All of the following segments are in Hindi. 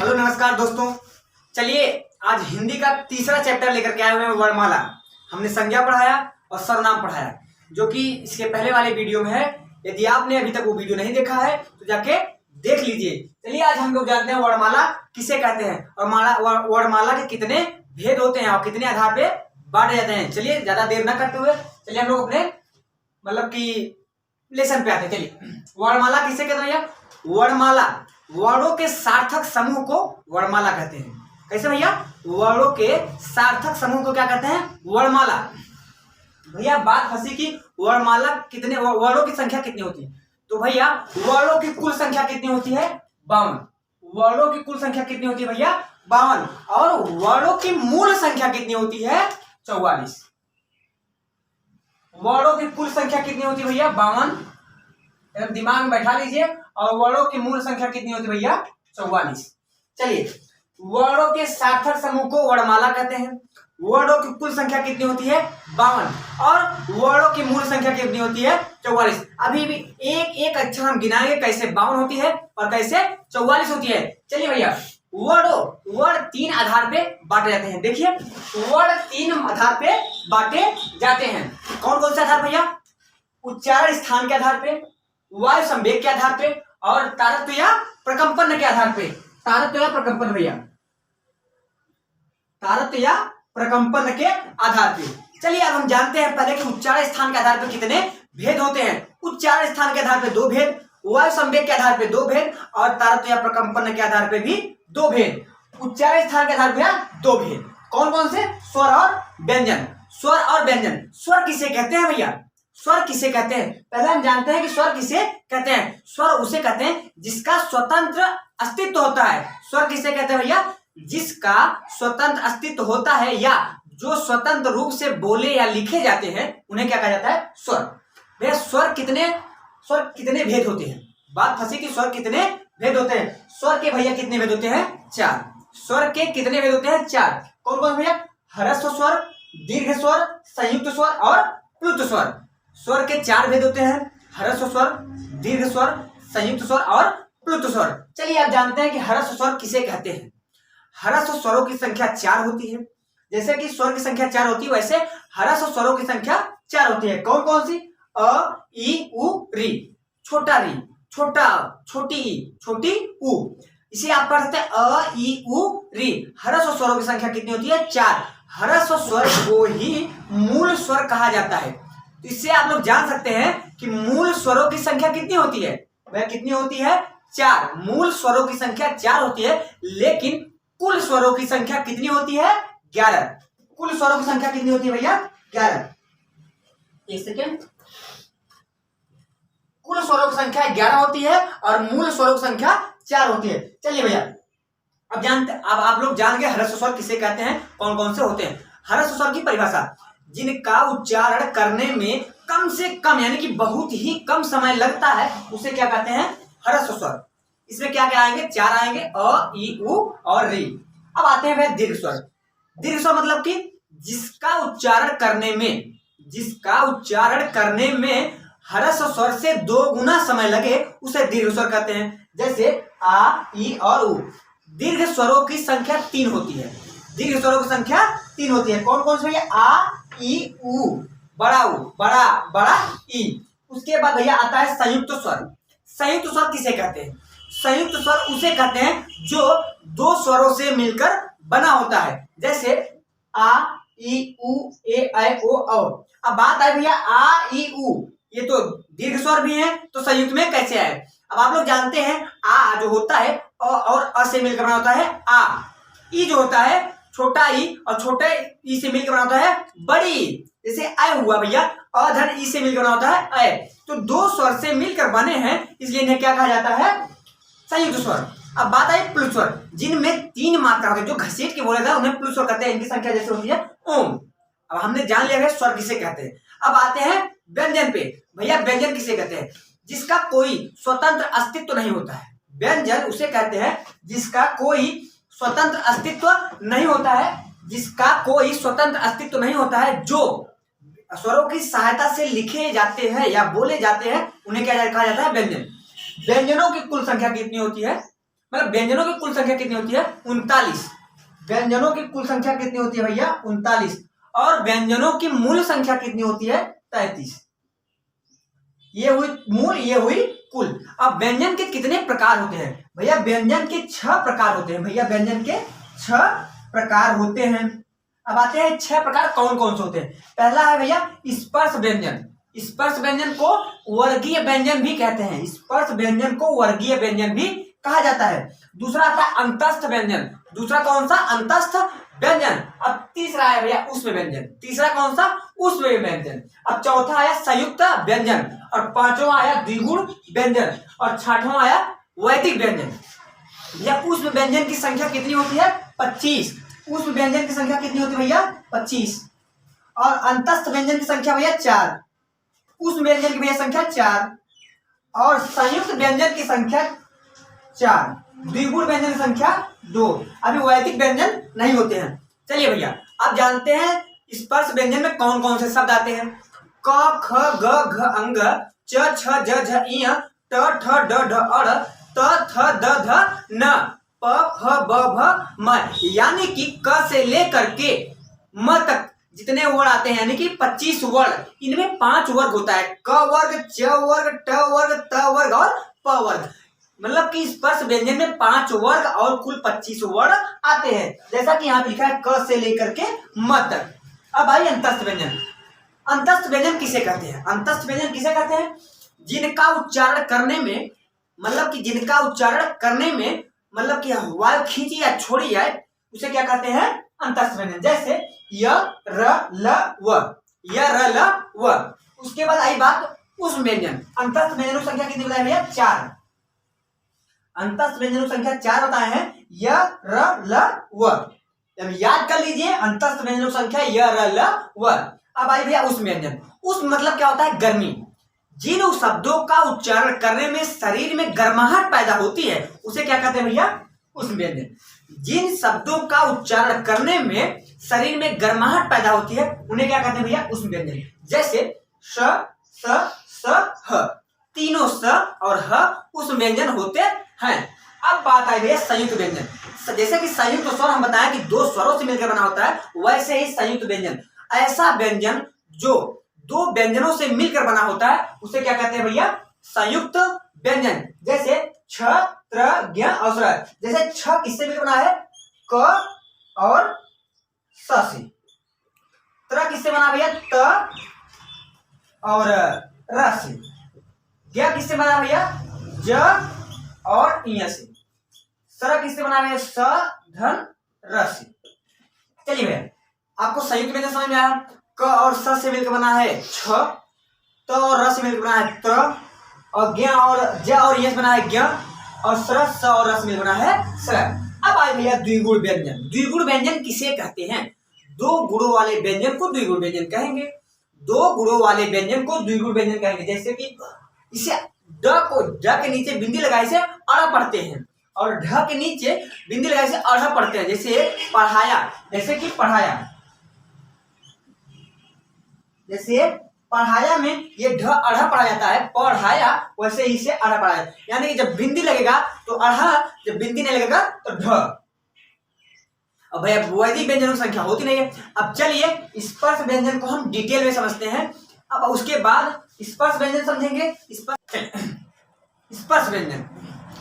हेलो नमस्कार दोस्तों। चलिए आज हिंदी का तीसरा चैप्टर लेकर के आए हुए हैं वर्णमाला। हमने संज्ञा पढ़ाया और सर्वनाम पढ़ाया जो कि इसके पहले वाले वीडियो में है। यदि आपने अभी तक वो वीडियो नहीं देखा है तो जाके देख लीजिए। चलिए आज हम लोग जानते हैं वर्णमाला किसे कहते हैं और वर्णमाला के कितने भेद होते हैं और कितने आधार पे बांटे जाते हैं। चलिए ज्यादा देर न करते हुए चलिए हम लोग अपने लेसन पे आते हैं। चलिए वर्णमाला किसे कहते हैं भैया? वर्णमाला वर्णों के सार्थक समूह को वर्णमाला कहते हैं। कैसे भैया? वर्णों के सार्थक समूह को क्या कहते हैं? वर्णमाला। भैया बात फंसी कि वर्णमाला कितने वर्णों की संख्या कितनी होती है, तो भैया वर्णों की कुल संख्या कितनी होती है? 52। वर्णों की कुल संख्या कितनी होती है भैया? 52। और वर्णों की मूल संख्या कितनी होती है? 44। वर्णों की कुल संख्या कितनी होती है भैया? 52। दिमाग में बैठा लीजिए। और वर्णों की मूल संख्या कितनी होती है भैया? 44। चलिए वर्णों के सार्थक समूह को वर्णमाला कहते हैं। वर्णों की कुल संख्या कितनी होती है? 52। और वर्णों की मूल संख्या कितनी होती है? 44। अभी भी एक एक अक्षर हम गिनाएंगे कैसे 52 होती है और कैसे 44 होती है। चलिए भैया वर्ण 3 आधार पे बांटे जाते हैं। देखिए वर्ण 3 आधार पे बांटे जाते हैं। कौन कौन से आधार भैया? उच्चारण स्थान के आधार पे, वायु संवेग के आधार पे और तारत्व या प्रकंपन के आधार पे। तारत्व या प्रकंपन भैया, तारत्व या प्रकंपन के आधार पे। चलिए अब हम जानते हैं पहले कि उच्चारण स्थान के आधार पर कितने भेद होते हैं। उच्चारण स्थान के आधार पर 2 भेद, वायु संवेग के आधार पर 2 भेद और तारत्व या प्रकंपन के आधार पर भी 2 भेद। उच्चारण स्थान के आधार पर 2 भेद। कौन कौन से? स्वर और व्यंजन। स्वर और व्यंजन। स्वर किसे कहते हैं भैया? स्वर किसे कहते हैं? पहले हम जानते हैं कि स्वर किसे कहते हैं। स्वर उसे कहते हैं जिसका स्वतंत्र अस्तित्व होता है। स्वर किसे कहते हैं भैया? जिसका स्वतंत्र अस्तित्व होता है या जो स्वतंत्र रूप से बोले या लिखे जाते हैं उन्हें क्या कहा जाता है? स्वर। भैया स्वर कितने भेद होते हैं? बात फंसी कि स्वर कितने भेद होते हैं। स्वर के भैया कितने भेद होते हैं? 4। स्वर के कितने भेद होते हैं? 4। कौन कौन भैया? ह्रस्व स्वर, दीर्घ स्वर, संयुक्त स्वर और प्लुत स्वर। स्वर के 4 भेद होते हैं, ह्रस्व स्वर, दीर्घ स्वर, संयुक्त स्वर और प्लुत स्वर। चलिए आप जानते हैं कि ह्रस्व स्वर किसे कहते हैं। ह्रस्व स्वरों की संख्या 4 होती है। जैसे कि स्वर की संख्या 4 होती है वैसे ह्रस्व स्वरों की संख्या 4 होती है। कौन कौन सी? अ, ई, उ, री। छोटा री, छोटा, छोटी ई, छोटी उ। इसे आप पढ़ सकते हैं अ, ई, उ, री। ह्रस्व स्वरों की संख्या कितनी होती है? 4। ह्रस्व स्वर को ही मूल स्वर कहा जाता है। तो इससे आप लोग जान सकते हैं कि मूल स्वरों की संख्या कितनी होती है। वह कितनी होती है? 4। मूल स्वरों की संख्या 4 होती है, लेकिन कुल स्वरों की संख्या कितनी होती है? 11। कुल स्वरों की संख्या कितनी होती है भैया? 11। एक सेकेंड। कुल स्वरों की संख्या 11 होती है और मूल स्वरों की संख्या 4 होती है। चलिए भैया अब आप लोग जान गए ह्रस्व स्वर किसे कहते हैं, कौन कौन से होते हैं। ह्रस्व स्वर की परिभाषा: जिनका उच्चारण करने में कम से कम यानी कि बहुत ही कम समय लगता है उसे क्या कहते हैं? ह्रस्व स्वर। इसमें क्या क्या आएंगे? 4 आएंगे, अ, ई, उ और री। अब आते हैं भैया दीर्घ स्वर। दीर्घ स्वर मतलब कि जिसका उच्चारण करने में ह्रस्व स्वर से 2 गुना समय लगे उसे दीर्घ स्वर कहते हैं। जैसे आ, ई और उ। दीर्घ स्वरों की संख्या 3 होती है। दीर्घ स्वरों की संख्या 3 होती है। कौन कौन से भैया? आ, ई, उ, बड़ा उ, बड़ा बड़ा ई। उसके बाद भैया आता है संयुक्त स्वर। संयुक्त स्वर किसे कहते हैं? संयुक्त स्वर उसे कहते हैं जो 2 स्वरों से मिलकर बना होता है। जैसे आ, ई, उ, ए, ऐ, ओ, औ। अब बात है भैया आ, ई, उ, ये तो दीर्घ स्वर भी है, तो संयुक्त में कैसे आए? अब आप लोग जानते हैं आ जो होता है अ और अ से मिलकर बना होता है आ। ई जो होता है छोटा ई और छोटे ई से मिलकर बना होता है बड़ी। जैसे ऐ हुआ भैया, अ धन ई से मिलकर बना होता है ऐ। तो 2 स्वर से मिलकर बने हैं, इसलिए इन्हें क्या कहा जाता है? संयुक्त स्वर। अब बात आई प्लुत स्वर, जिनमें 3 मात्रा होती है। जो घसीट के बोले था उन्हें प्लुत स्वर कहते हैं। इनकी संख्या जैसे होती है ओम। अब हमने जान लिया है स्वर किसे कहते हैं। अब आते हैं व्यंजन पे। भैया व्यंजन किसे कहते हैं? जिसका कोई स्वतंत्र अस्तित्व नहीं होता है। व्यंजन उसे कहते हैं जिसका कोई स्वतंत्र अस्तित्व नहीं होता है। जिसका कोई स्वतंत्र अस्तित्व नहीं होता है, जो स्वरों की सहायता से लिखे जाते हैं या बोले जाते हैं, उन्हें क्या कहा जाता है? व्यंजन। व्यंजनों की कुल संख्या कितनी होती है? मतलब व्यंजनों की कुल संख्या कितनी होती है 39। व्यंजनों की कुल संख्या कितनी होती है भैया 39। और व्यंजनों की मूल संख्या कितनी होती है 33। ये हुई मूल, ये हुई कुल। अब व्यंजन के कितने प्रकार होते हैं भैया? व्यंजन के 6 प्रकार होते हैं भैया। व्यंजन के 6 प्रकार होते हैं। अब आते हैं 6 प्रकार कौन कौन से होते हैं। पहला है भैया स्पर्श व्यंजन। स्पर्श व्यंजन को वर्गीय व्यंजन भी कहते हैं। स्पर्श व्यंजन को वर्गीय व्यंजन भी कहा जाता है। दूसरा आता है अंतस्थ व्यंजन। दूसरा कौन सा? अंतस्थ व्यंजन। अब तीसरा है भैया उष्म व्यंजन। तीसरा कौन सा? उष्म व्यंजन। अब चौथा आया संयुक्त व्यंजन। और पांचवा आया द्विगुण व्यंजन। और छठवां आया वैदिक व्यंजन। भैया उष्म व्यंजन की संख्या कितनी होती है 25। उष्म व्यंजन की संख्या कितनी होती है भैया 25। और अंतस्थ व्यंजन की संख्या भैया 4। उष्म व्यंजन की भैया संख्या 4। और संयुक्त व्यंजन की संख्या 4। द्विगुण व्यंजन की संख्या 2। अभी वैदिक व्यंजन नहीं होते हैं। चलिए भैया आप जानते हैं स्पर्श व्यंजन में कौन कौन से शब्द आते हैं। क ख ग घ अंग, च छ ज झ इय, ट ठ ड ढ अड़, त थ द ध न, प फ ब भ म। यानी कि क से लेकर के म तक जितने वर्ड आते हैं, यानी कि 25 वर्ड। इनमें 5 वर्ग होता है, क वर्ग, च वर्ग, ट वर्ग, त वर्ग और प वर्ग। मतलब कि स्पर्श व्यंजन में 5 वर्ग और कुल 25 वर्ड आते हैं। जैसा कि यहाँ पे लिखा है क से लेकर के म तक। अब आई अंतस्थ व्यंजन। अंतस्थ व्यंजन किसे कहते हैं? अंतस्थ व्यंजन किसे कहते हैं? जिनका उच्चारण करने में, मतलब कि जिनका उच्चारण करने में मतलब कि वायु खींची या छोड़ी जाए, उसे क्या कहते हैं? अंतस्थ व्यंजन। जैसे य र ल व, य र ल व। उसके बाद आई बात उष्म व्यंजन। अंतस्थ व्यंजनों की संख्या कितनी बताई भैया 4। अंतस्थ व्यंजनों की संख्या 4 बताए हैं, य र ल व। याद कर लीजिए अंतस्थ व्यंजनों की संख्या य र ल व। अब आई भैया उष्म व्यंजन। उष्म मतलब क्या होता है? गर्मी। जिन शब्दों का उच्चारण करने में शरीर में गर्माहट पैदा होती है उसे क्या कहते हैं भैया? उष्म व्यंजन। जिन शब्दों का उच्चारण करने में शरीर में गर्माहट पैदा होती है उन्हें क्या कहते हैं भैया? उष्म व्यंजन। जैसे श, स, ह। तीनों स और ह उष्म व्यंजन होते हैं। अब बात आई भैया संयुक्त व्यंजन। जैसे कि संयुक्त स्वर हम बताएं कि 2 स्वरों से मिलकर बना होता है, वैसे ही संयुक्त व्यंजन ऐसा व्यंजन जो 2 व्यंजनों से मिलकर बना होता है उसे क्या कहते हैं भैया? संयुक्त व्यंजन। जैसे छ, त्र, ज्ञ और स्र। जैसे छ किससे मिलकर बना है? क और स से। त्र किससे बना भैया? त और र से। ज्ञ किससे बना भैया? ज और इ से। स्र किससे बना भैया? स, धन, र से। चलिए भैया आपको संयुक्त व्यंजन समझ में आया। क और स से मिलकर बना है छ, त और र से मिलकर बना है त्र, और ज्ञ और ज और य से बना है ज्ञ, और स्र, स और र से मिलकर बना है स्र। अब आए भैया द्विगुण व्यंजन। द्विगुण व्यंजन किसे कहते हैं? 2 गुणों वाले व्यंजन को द्विगुण व्यंजन कहेंगे। 2 गुणों वाले व्यंजन को द्विगुण व्यंजन कहेंगे। जैसे कि इसे ड को ड के नीचे बिंदी लगाए से अड़ पढ़ते हैं, और ढ के नीचे बिंदी लगाए से अढ़ पढ़ते हैं। जैसे पढ़ाया, जैसे कि पढ़ाया। जैसे पढ़ाया में ये ढ अढ़ा पढ़ा जाता है, पढ़ाया, वैसे ही से अढ़ा पढ़ाया। यानी कि जब बिंदी लगेगा तो अढ़ा, जब बिंदी नहीं लगेगा तो ढ। अब भैया वैदिक व्यंजनों की संख्या होती नहीं है। अब चलिए स्पर्श व्यंजन को हम डिटेल में समझते हैं। अब उसके बाद स्पर्श व्यंजन समझेंगे। स्पर्श व्यंजन,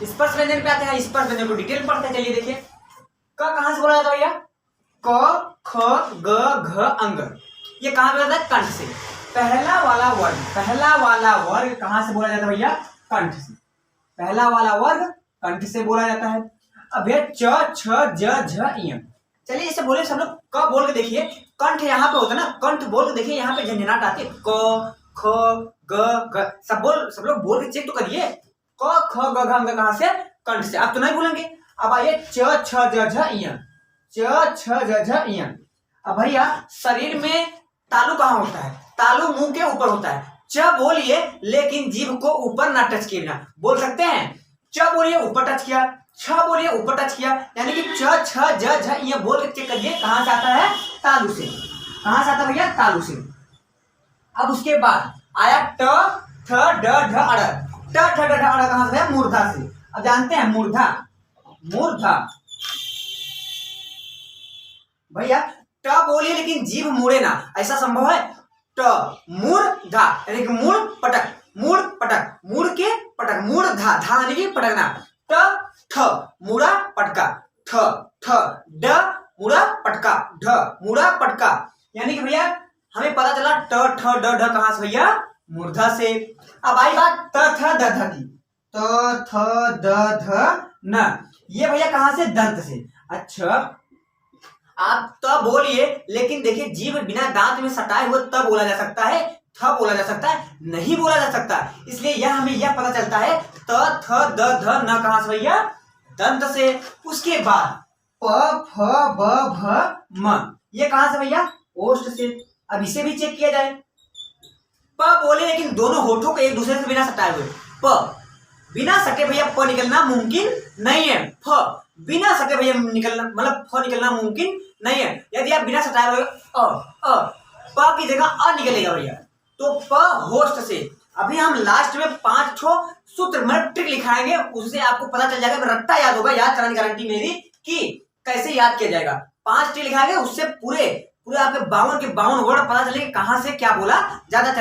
स्पर्श व्यंजन पे आते हैं। स्पर्श व्यंजन को डिटेल पढ़ते हैं। चलिए देखिए क कहां से बोला जाता है भैया? क, ख, ग, घ, अंग। ये कहां पे जाता है? कंठ से। पहला वाला वर्ग कहां से बोला जाता है भैया? कंठ से। पहला वाला वर्ग कंठ से बोला जाता है। अब भैया च, छ, ज, झ, इय। चलिए इसे बोले सब लोग क बोल के देखिए। कंठ यहाँ पे होता है ना, कंठ बोल के देखिए, यहाँ पे झंझनाहट आती है। क, ख, ग, घ। सब लोग बोल के चेक तो करिए। क, ख, ग, घ, अंग कहां से? कंठ से। आप तो नहीं भूलेंगे। अब आइए च, छ, ज, झ, इय। च, छ, ज, झ, इय। अब भैया शरीर में तालु कहाँ होता है? तालु मुंह के ऊपर होता है। च बोलिए लेकिन जीभ को ऊपर ना टच किए बिना बोल सकते हैं। च बोलिए ऊपर टच किया, छ बोलिए ऊपर टच किया, यानी कि च, छ, ज, झ, ये बोल के चेक करिए कहां से आता है? तालु से। कहां से आता है भैया? तालु से। अब उसके बाद आया ट, ठ, ड, ढ, अड़। ट, ठ, ड, ढ, अड़ कहां से? मूर्धा से। अब जानते हैं मूर्धा, मूर्धा। भैया ट बोलिए लेकिन जीभ मुड़े ना, ऐसा संभव है? ट मूर्धा यानी कि मूड़ पटक, मूड़ पटक, मूड़ के पटक, मूर्धा, धा यानी कि पटकना। ट ठ मुड़ा पटका, ठ ठ ड मुड़ा पटका, ढ मुड़ा पटका। यानी कि भैया हमें पता चला ट ठ ड ढ कहां से भैया? मूर्धा से। अब आई बात त थ द ध की, त थ द ध न, ये भैया कहां से? दंत से। अच्छा आप त बोलिए लेकिन देखिए जीभ बिना दांत में सटाए हुए त बोला जा सकता है, थ बोला जा सकता है, नहीं बोला जा सकता। इसलिए यह हमें यह पता चलता है त थ द ध न कहां से भैया? दंत से। उसके बाद प फ ब भ म, ये कहां से भैया? ओष्ठ से। अब इसे भी चेक किया जाए। प बोले लेकिन दोनों होठों को एक दूसरे से बिना सटाए हुए, प बिना सटे भैया प निकलना मुमकिन नहीं है। फ बिना सटे भैया निकलना, मतलब फ निकलना मुमकिन नहीं है। यदि आप बिना सटाए हुए प की जगह अ निकलेगा भैया, तो प होष्ठ से। अभी हम लास्ट में 5 ठो सूत्र मतलब ट्रिक लिखाएंगे, उससे आपको पता चल जाएगा, रट्टा याद होगा, याद कराने की गारंटी मेरी कि कैसे याद किया जाएगा। 5 ट्रिक लिखाएंगे, उससे पूरे आपके 52 के 52 वर्ड पता चलेंगे कहां से क्या बोला ज्यादा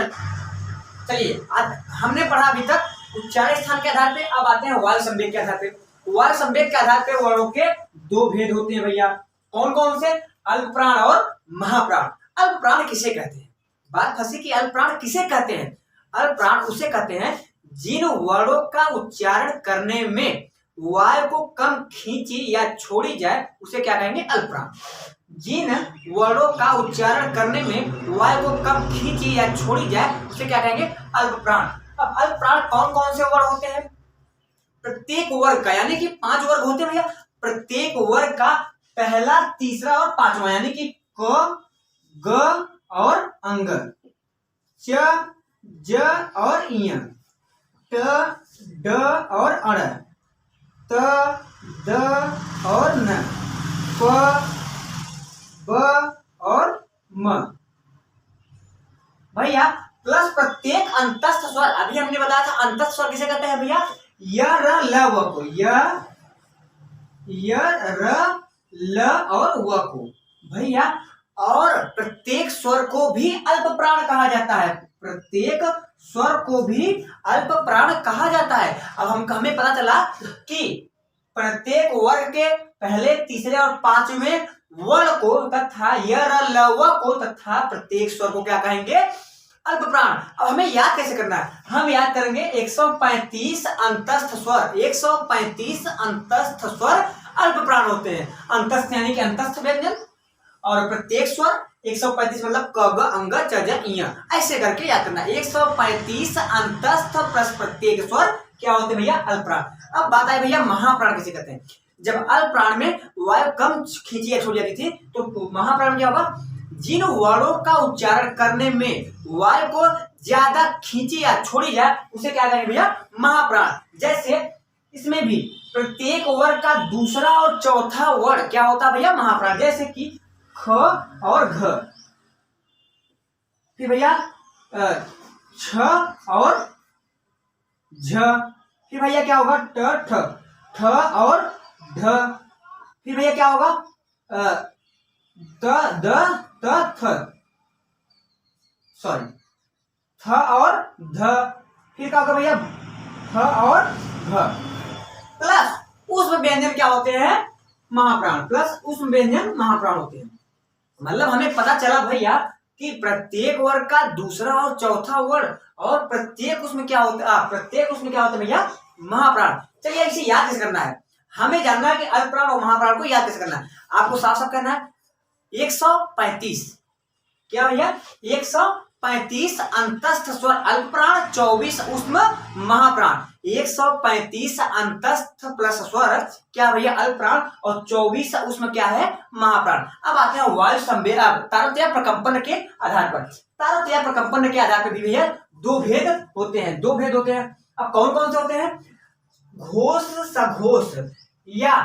चलिए आज हमने पढ़ा अभी तक उच्चारण स्थान के आधार पे। अब आते हैं वाल संवेग के आधार पे। वाल संवेग के आधार पे वर्णों के 2 भेद होते हैं भैया। कौन कौन से? अल्प प्राण और महाप्राण। अल्प प्राण किसे कहते हैं? बात फंसी कि अल्प प्राण किसे कहते हैं? अल्प प्राण उसे कहते हैं जिन वर्णों का उच्चारण करने में वायु को कम खींची या छोड़ी जाए, उसे क्या कहेंगे? अल्प प्राण। जिन वर्णों का उच्चारण करने में वायु को कम खींची या छोड़ी जाए, उसे क्या कहेंगे? अल्प प्राण। अब अल्प प्राण कौन कौन से वर्ग होते हैं? प्रत्येक वर्ग का, यानी कि 5 वर्ग होते हैं भैया। प्रत्येक वर्ग का पहला, तीसरा और 5वां, यानी कि क, ग और अंग, च, ज और इय, ट, ड और अण, त, द और न, प, ब और म। भैया प्लस प्रत्येक अंतस्थ स्वर, अभी हमने बताया था अंतस्थ स्वर किसे कहते हैं भैया? य, र, ल, व को, य, र, ल और व को भैया। और प्रत्येक स्वर को भी अल्प प्राण कहा जाता है। प्रत्येक स्वर को भी अल्प प्राण कहा जाता है। अब हमें पता चला कि प्रत्येक वर्ग के पहले, तीसरे और 5वें वर्ण को तथा य, र, ल, व को तथा प्रत्येक स्वर को क्या कहेंगे? अल्प प्राण। अब हमें याद कैसे करना है? हम याद करेंगे 135 अंतस्थ स्वर, 135 अंतस्थ स्वर अल्प प्राण होते हैं। अंतस्थ यानी कि अंतस्थ व्यंजन, और प्रत्येक स्वर 135 मतलब क, ग, अंग, च, ज, इय, ऐसे करके याद करना। 135 अंतस्थ प्लस प्रत्येक स्वर क्या होते हैं भैया? अल्प प्राण। अब बात आई भैया महाप्राण किसे कहते हैं? जब अल्प प्राण में वायु कम खींची या छोड़ी जाती थी, तो महाप्राण क्या होगा? जिन वर्णों का उच्चारण करने में वायु को ज्यादा खींची या छोड़ी जाए, उसे क्या कहेंगे भैया? महाप्राण। जैसे इसमें भी प्रत्येक वर्ग का दूसरा और चौथा वर्ण क्या होता है भैया? महाप्राण। जैसे कि ख और घ, फिर भैया छ और झ, फिर भैया क्या होगा? ट, ठ, ठ और ढ, फिर भैया क्या होगा? त, द, त, थ, सॉरी, थ और ध, फिर क्या होगा भैया? थ और घ। प्लस उष्म व्यंजन क्या होते हैं? महाप्राण। प्लस उष्म व्यंजन महाप्राण होते हैं। मतलब हमें पता चला भैया कि प्रत्येक वर्ग का दूसरा और चौथा वर्ण और प्रत्येक उसमें क्या होता है? प्रत्येक उसमें क्या होता है भैया? महाप्राण। चलिए इसे याद कैसे करना है? हमें जानना है कि अल्प प्राण और महाप्राण को याद कैसे करना है। आपको साफ साफ कहना है 135 क्या भैया? 135 अंतस्थ स्वर अल्प प्राण, 24 उष्म महाप्राण। 135 अंतस्थ प्लस स्वर क्या भैया? अल्प प्राण, और 24 उष्म क्या है? महाप्राण। अब आते हैं वायु संवेग तारतम्य प्रकंपन के आधार पर। तारतम्य प्रकंपन के आधार पर भी भैया 2 भेद होते हैं। 2 भेद होते हैं। अब कौन कौन से होते हैं? घोष, सघोष या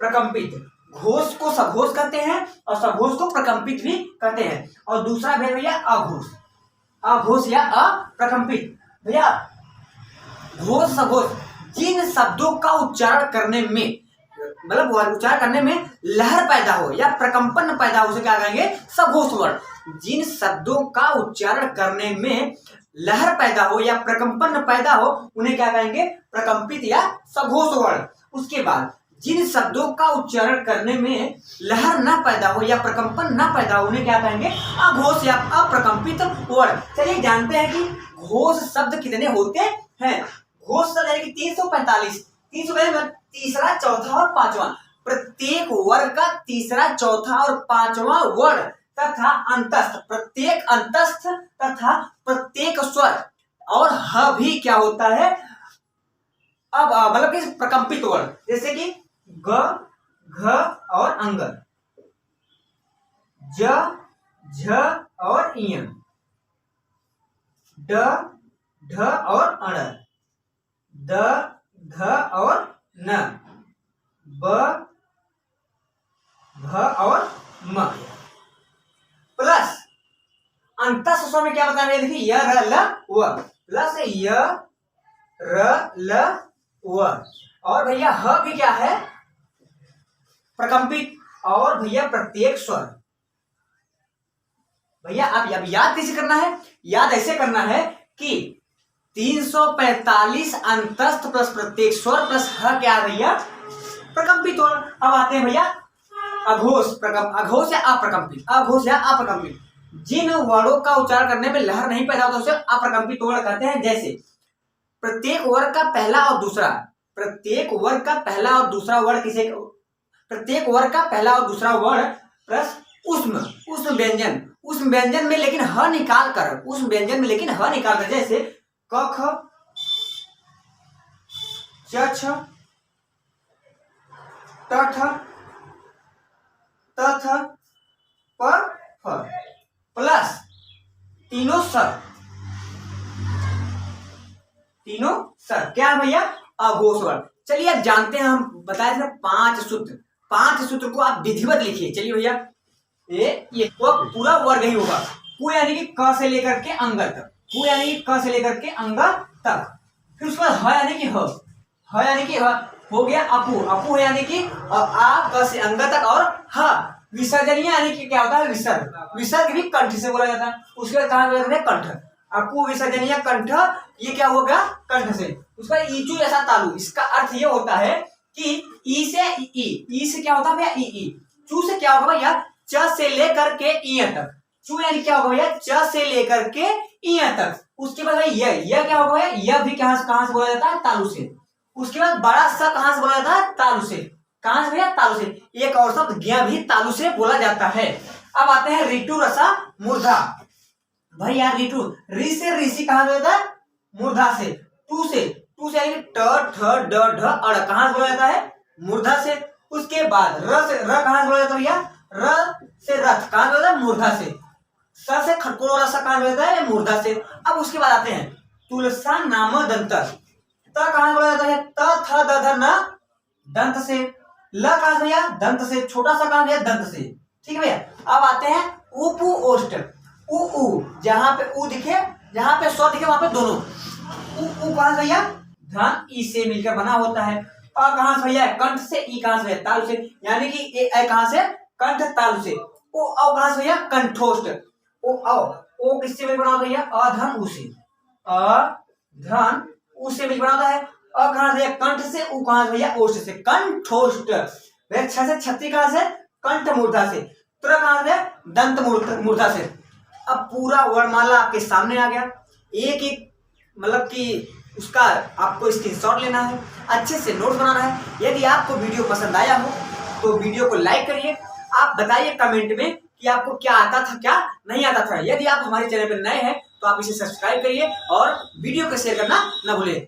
प्रकंपित। घोष को सघोष कहते हैं और सघोष को प्रकंपित भी कहते हैं। और दूसरा भेद भैया अघोष, अघोष या अप्रकंपित। भैया घोष, सघोष जिन शब्दों का उच्चारण करने में मतलब उच्चारण करने में लहर पैदा हो या प्रकंपन पैदा हो, उसे क्या कहेंगे? सघोष वर्ण। जिन शब्दों का उच्चारण करने में लहर पैदा हो या प्रकंपन पैदा हो उन्हें क्या कहेंगे? प्रकंपित या सघोष वर्ण। उसके बाद जिन शब्दों का उच्चारण करने में लहर ना पैदा हो या प्रकंपन ना पैदा हो उन्हें क्या कहेंगे? अघोष या अप्रकंपित वर्ण। चलिए जानते हैं कि घोष शब्द कितने होते हैं। घोष शब्द यानी कि 345, 345 तीसरा, चौथा और पांचवा, प्रत्येक वर्ग का तीसरा, चौथा और पांचवा वर्ण तथा अंतस्थ, प्रत्येक अंतस्थ तथा प्रत्येक स्वर और ह भी क्या होता है? अब मतलब कि प्रकंपित वर्ण, जैसे कि ग, घ और अंग, ज, झ और इय, ड, ढ और अण, द, ध और न, ब, भ और म। प्लस अंतस्थ स्वर में क्या बता रहे हैं? देखिए य, र, ल, व, प्लस य, र, ल, व। और भैया ह भी क्या है? प्रकंपित। और भैया प्रत्येक स्वर। भैया आप अब याद कैसे करना है? याद ऐसे करना है कि 345 अंतस्थ प्लस प्रत्येक स्वर प्लस ह क्या है भैया? प्रकंपित वर्ण। अब आते हैं भैया अघोष, अघोष या अप्रकंपित, अघोष या अप्रकंपित। जिन वर्णों का उच्चारण करने में लहर नहीं पैदा होता उसे अप्रकंपित वर्ण कहते हैं। जैसे प्रत्येक वर्ग का पहला और दूसरा, प्रत्येक वर्ग का पहला और दूसरा वर्ण किसे? प्रत्येक वर्ग का पहला और दूसरा वर्ण प्लस उष्म, उष्म व्यंजन, उष्म व्यंजन में लेकिन ह निकाल कर, उष्म व्यंजन में लेकिन ह निकाल कर, जैसे क, ख, च, छ, ट, ठ, त, थ, प, फ, प्लस तीनों सर, तीनों सर क्या है भैया? अघोष वर्ण। चलिए अब जानते हैं, हम बताए थे 5 सूत्र, 5 सूत्र को आप विधिवत लिखिए। चलिए भैया ये तो पूरा वर्ग ही होगा। कु यानी कि क से लेकर के अंग तक, कु यानी कि क से लेकर के अंग तक। फिर उसके बाद ह यानी कि ह यानी कि हो गया अपू, अपू यानी कि आ, क से अंग तक। और ह विसर्जनीय यानी कि क्या होता है? विसर्ग, विसर्ग भी कंठ से बोला जाता है। उसके बाद कहां बोलते हैं? कंठ। अपू विसर्जनीय कंठ, ये क्या होगा? कंठ से। उसका ईचू जैसा तालु, इसका अर्थ ये होता है कि ई से ई से क्या होता है भैया? ई। चू से क्या होगा भैया? च से लेकर के ई तक। चू यानी क्या होगा भैया? च से लेकर के ई तक। उसके बाद भाई यह क्या होगा भैया? यह भी कहां से बोला जाता है? तालु से। उसके बाद बड़ा सा कहां से बोला जाता है? तालु से। कहां से भैया? तालु से। एक और शब्द ज्ञ भी तालु से बोला जाता है। अब आते हैं ऋतु, रसा, मूर्धा। भाई यार ऋतु, ऋ से ऋषि कहां से होता है? मूर्धा से। टू से यानी ट, ठ, ड, ढ, अड़ कहां से बोला जाता है? मूर्धा से। उसके बाद र से, र कहां से बोला जाता है भैया? र से रथ कहां से बोला जाता है? मूर्धा से। स से खटकोर रसा कहां से बोला जाता है? मूर्धा से। अब उसके बाद आते हैं तुलसा नाम दंत, त कहां से बोला जाता है? त, थ, द, ध, न, दंत से। ल कहां से भैया? दंत से। छोटा सा कहां भैया? दंत से। ठीक है भैया। अब आते हैं उपु ओष्ठ, उ, जहां पे उ दिखे, जहां पे स्व दिखे वहां पे दोनों। उ कहां से भैया? धन ई से मिलकर बना होता है। अ कहां से भैया? कंठ से। ई कहां से? तालु से। यानी कि ए कहां से? कंठ तालु से। ओ औ कहां से भैया? कंठोष्ठ। ओ औ, ओ किससे मिल बना भैया? अधन उ से। अधन उ से मिल बनाता है। अ कहां से? कंठ से। उ कहां से भैया? ओष्ठ से। कंठोष्ठ। भैया छ से छत्ती कहां से? कंठ मूर्धा से। त्र कहां से? दंत मूर्धा से। अब पूरा वर्णमाला आपके सामने आ गया। एक एक मतलब कि उसका आपको स्क्रीनशॉट लेना है, अच्छे से नोट्स बनाना है। यदि आपको वीडियो पसंद आया हो तो वीडियो को लाइक करिए। आप बताइए कमेंट में कि आपको क्या आता था, क्या नहीं आता था। यदि आप हमारे चैनल पर नए हैं तो आप इसे सब्सक्राइब करिए और वीडियो को शेयर करना न भूलें।